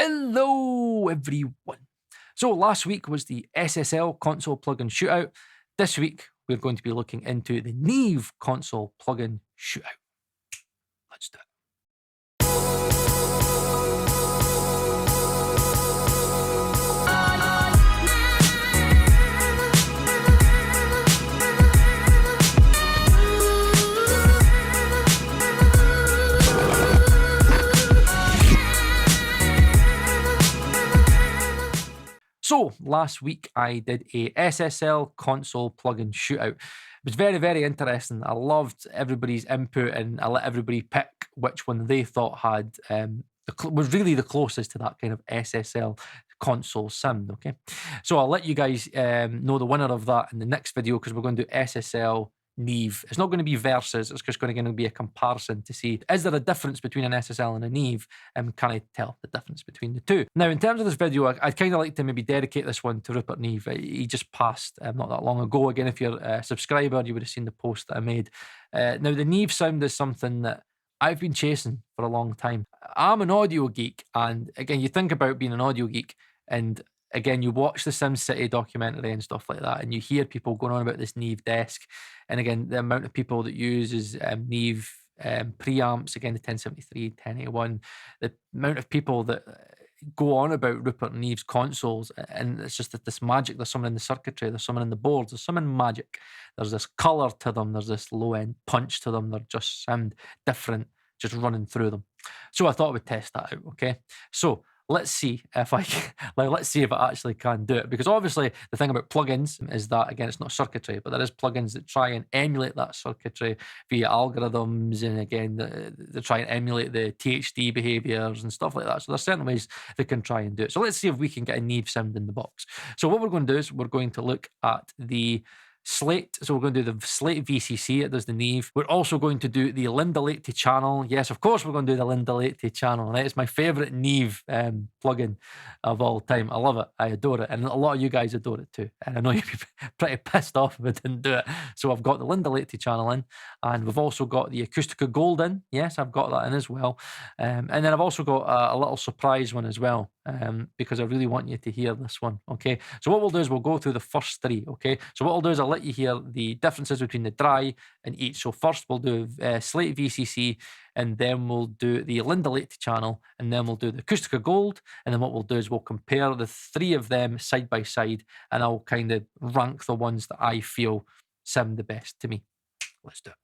Hello everyone. So last week was the SSL console plugin shootout. This week we're going to be looking into the NEVE console plugin shootout. Let's do it. So last week I did a SSL console plugin shootout. It was very, very interesting. I loved everybody's input and I let everybody pick which one they thought had was really the closest to that kind of SSL console sound. Okay, so I'll let you guys know the winner of that in the next video, because we're going to do SSL NEVE. It's not going to be versus, it's just going to be a comparison to see, is there a difference between an SSL and a NEVE, and can I tell the difference between the two? Now, in terms of this video, I'd kind of like to maybe dedicate this one to Rupert Neve. He just passed not that long ago. Again, if you're a subscriber, you would have seen the post that I made. Now, the NEVE sound is something that I've been chasing for a long time. I'm an audio geek, and again, you think about being an audio geek, and again, you watch the SimCity documentary and stuff like that, and you hear people going on about this NEVE desk. And again, the amount of people that uses NEVE preamps, again, the 1073, 1081, the amount of people that go on about Rupert Neve's consoles, and it's just that this magic, there's something in the circuitry, there's something in the boards, there's something magic. There's this color to them, there's this low-end punch to them, they just sound different just running through them. So I thought I would test that out, okay? So let's see if I can, let's see if I actually can do it, because obviously the thing about plugins is that, again, it's not circuitry, but there is plugins that try and emulate that circuitry via algorithms, and again, they try and emulate the THD behaviors and stuff like that. So there's certain ways they can try and do it. So let's see if we can get a NEVE sound in the box. So what we're going to do is we're going to look at the Slate. So we're going to do the Slate VCC. It does the NEVE. We're also going to do the LINDELL channel. Yes, of course, we're going to do the LINDELL channel. Right? It's my favorite NEVE plugin of all time. I love it. I adore it. And a lot of you guys adore it too. And I know you'd be pretty pissed off if I didn't do it. So I've got the LINDELL channel in, and we've also got the Acustica Gold in. Yes, I've got that in as well. And then I've also got a little surprise one as well, because I really want you to hear this one. Okay, so what we'll do is we'll go through the first three. Okay, so what I'll do is I'll let you hear the differences between the dry and each. So first we'll do Slate VCC, and then we'll do the LINDELL channel, and then we'll do the Acustica Gold, and then what we'll do is we'll compare the three of them side by side, and I'll kind of rank the ones that I feel sound the best to me. Let's do it.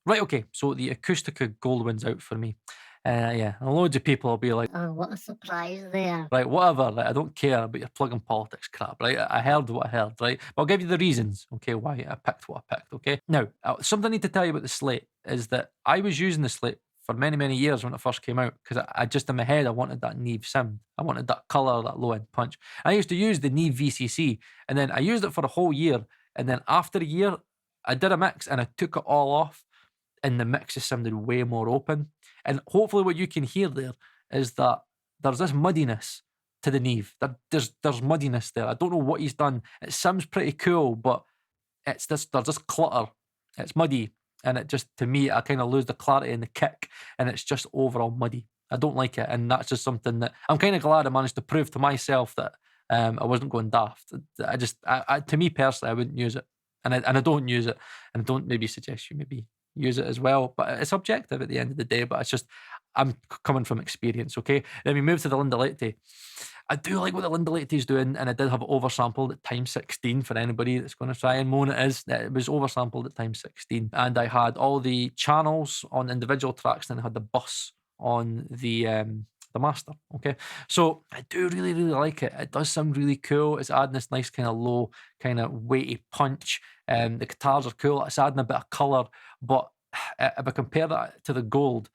Right, okay, so the Acustica Gold wins out for me. Yeah, and loads of people will be like, oh, what a surprise there. right, whatever, right, I don't care about your plug-in politics crap, right? I heard what I heard, right? But I'll give you the reasons, okay, why I picked what I picked, okay? Now, something I need to tell you about the Slate is that I was using the Slate for many, many years when it first came out because I just, in my head, I wanted that NEVE sound. I wanted that colour, that low-end punch. I used to use the NEVE VCC, and then I used it for a whole year, and then after a year, I did a mix and I took it all off, and the mixes sounded way more open. And hopefully, what you can hear there is that there's this muddiness to the Neve. There's muddiness there. I don't know what he's done. It sounds pretty cool, but there's this clutter. It's muddy, and it just, to me, I kind of lose the clarity and the kick, and it's just overall muddy. I don't like it, and that's just something that I'm kind of glad I managed to prove to myself that I wasn't going daft. To me personally, I wouldn't use it, and I don't use it, and I don't maybe suggest you maybe use it as well. But it's objective at the end of the day. But it's just I'm coming from experience. Okay, then we move to the Lindelletti. I do like what the Lindelletti is doing, and I did have it oversampled at time 16 for anybody that's going to try and moan it was oversampled at time 16. And I had all the channels on individual tracks, and I had the bus on the master. Okay. So I do really, really like it. It does sound really cool. It's adding this nice kind of low, kind of weighty punch. The guitars are cool. It's adding a bit of colour. But if I compare that to the gold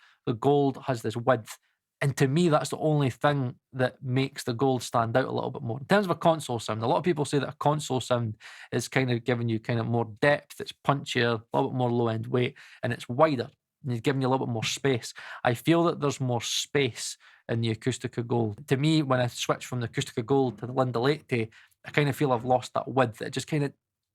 has this width. And to me, that's the only thing that makes the gold stand out a little bit more. In terms of a console sound, a lot of people say that a console sound is kind of giving you kind of more depth, it's punchier, a little bit more low end weight, and it's wider, and it's giving you a little bit more space. I feel that there's more space in the Acustica Gold. To me, when I switch from the Acustica Gold to the Lindelletti, I kind of feel I've lost that width. It just kind of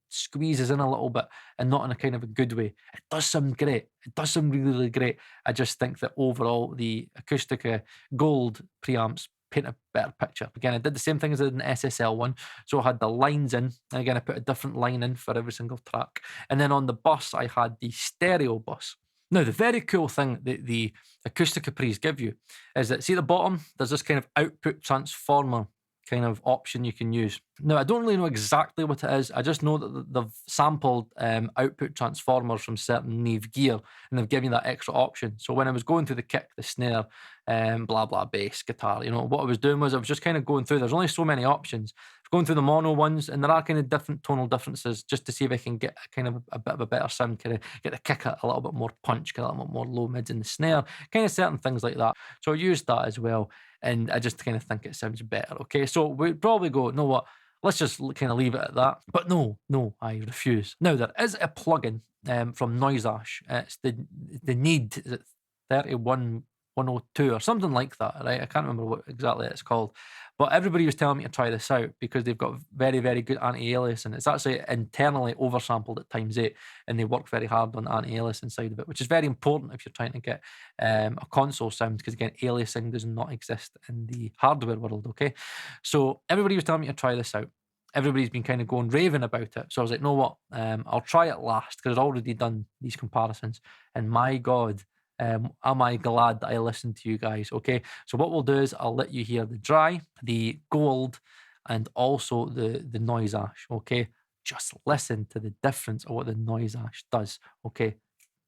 squeezes in a little bit, and not in a kind of a good way. It does sound great. It does sound really, really great. I just think that overall the Acustica Gold preamps paint a better picture. Again, I did the same thing as I did in the SSL one. So I had the lines in, and again, I put a different line in for every single track. And then on the bus, I had the stereo bus. Now, the very cool thing that the Acustica Pres give you is that, see at the bottom, there's this kind of output transformer kind of option you can use. Now, I don't really know exactly what it is. I just know that they've sampled output transformers from certain Neve gear, and they've given you that extra option. So when I was going through the kick, the snare, blah, blah, bass, guitar, what I was doing was I was just kind of going through. There's only so many options. Going through the mono ones, and there are kind of different tonal differences just to see if I can get kind of a bit of a better sound, kind of get the kick a little bit more punch, get a little bit more low mids in the snare, kind of certain things like that. So I used that as well, and I just kind of think it sounds better. Okay, so we'd probably go, you know what? Let's just kind of leave it at that. But no, I refuse. Now, there is a plugin from noiseash. It's the Need, is it 31102 or something like that, right? I can't remember what exactly it's called. But everybody was telling me to try this out because they've got very, very good anti-aliasing. It's actually internally oversampled at times 8, and they work very hard on anti-aliasing inside of it, which is very important if you're trying to get a console sound, because again, aliasing does not exist in the hardware world, okay? So everybody was telling me to try this out. Everybody's been kind of going raving about it. So I was like, know what? I'll try it last, because I'd already done these comparisons. And my God, am I glad that I listened to you guys. Okay, so what we'll do is I'll let you hear the dry, the gold, and also the noiseash. Okay, just listen to the difference of what the noiseash does. Okay,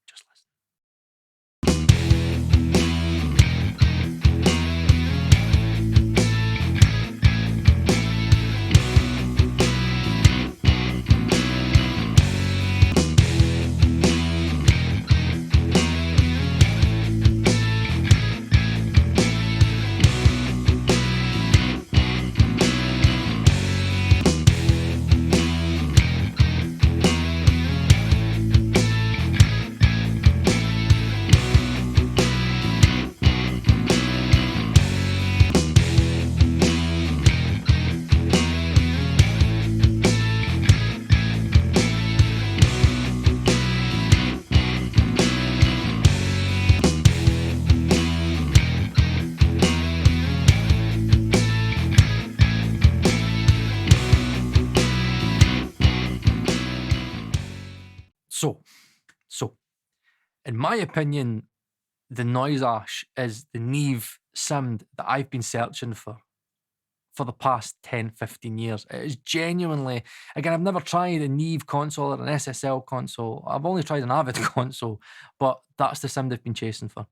just listen. So, in my opinion, the noiseash is the Neve sound that I've been searching for for the past 10, 15 years. It is genuinely, again, I've never tried a NEVE console or an SSL console. I've only tried an Avid console, but that's the sound I've been chasing for.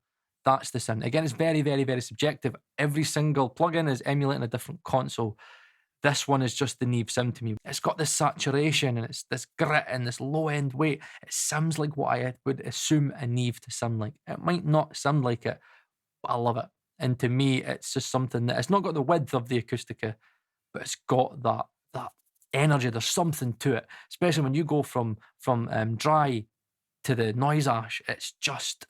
That's the sound. Again, it's very, very, very subjective. Every single plugin is emulating a different console. This one is just the NEVE sound to me. It's got this saturation and it's this grit and this low end weight. It sounds like what I would assume a NEVE to sound like. It might not sound like it, but I love it. And to me, it's just something that it's not got the width of the acustica, but it's got that energy. There's something to it, especially when you go from dry to the noiseash. It's just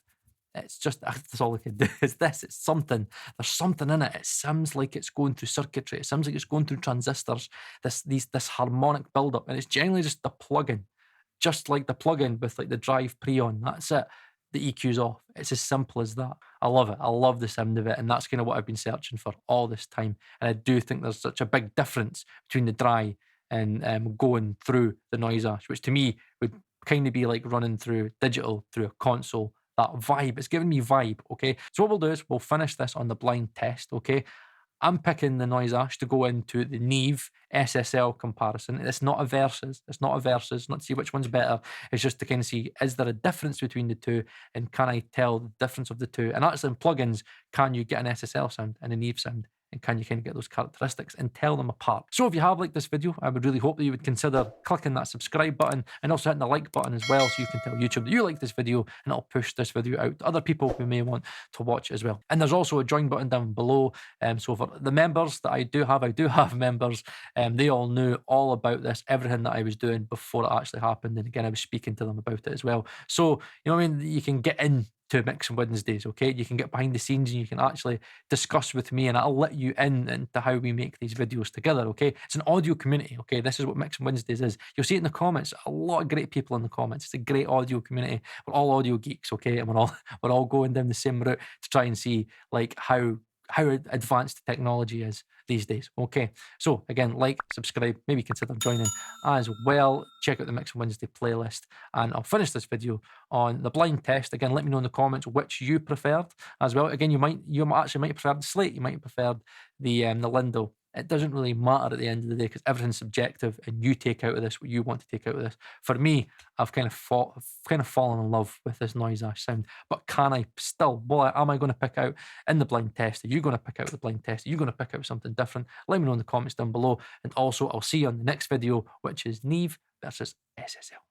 that's all I can do is this. It's something. There's something in it. It sounds like it's going through circuitry. It sounds like it's going through transistors. This harmonic buildup, and it's generally just the plugin, just like the plugin with like the drive pre-on. That's it. The EQ's off. It's as simple as that. I love it. I love the sound of it, and that's kind of what I've been searching for all this time. And I do think there's such a big difference between the dry and going through the noiseash, which to me would kind of be like running through digital through a console. That vibe, it's giving me vibe. Okay, so what we'll do is we'll finish this on the blind test. Okay, I'm picking the noiseash to go into the NEVE SSL comparison. It's not a versus. It's not a versus. Not to see which one's better. It's just to kind of see, is there a difference between the two, and can I tell the difference of the two? And actually in plugins, can you get an SSL sound and a NEVE sound? And can you kind of get those characteristics and tell them apart? So if you have liked this video, I would really hope that you would consider clicking that subscribe button and also hitting the like button as well, so you can tell YouTube that you like this video, and it'll push this video out to other people who may want to watch as well. And there's also a join button down below. So for the members that I do have members, they all knew all about this, everything that I was doing before it actually happened. And again, I was speaking to them about it as well. So, you know what I mean? You can get in to Mix Wednesdays, okay? You can get behind the scenes and you can actually discuss with me, and I'll let you in into how we make these videos together, okay? It's an audio community, okay? This is what Mix Wednesdays is. You'll see it in the comments. A lot of great people in the comments. It's a great audio community. We're all audio geeks, okay? And we're all going down the same route to try and see like how advanced technology is these days. Okay, so again, like, subscribe, maybe consider joining as well. Check out the Mix Wednesday playlist, and I'll finish this video on the blind test. Again, let me know in the comments which you preferred as well. Again, you actually might prefer the Slate, you might prefer the LINDELL. It doesn't really matter at the end of the day, because everything's subjective, and you take out of this what you want to take out of this. For me, I've kind of fallen in love with this noiseash sound. But can I still? Well, am I going to pick out in the blind test? Are you going to pick out the blind test? Are you going to pick out something different? Let me know in the comments down below. And also, I'll see you on the next video, which is NEVE versus SSL.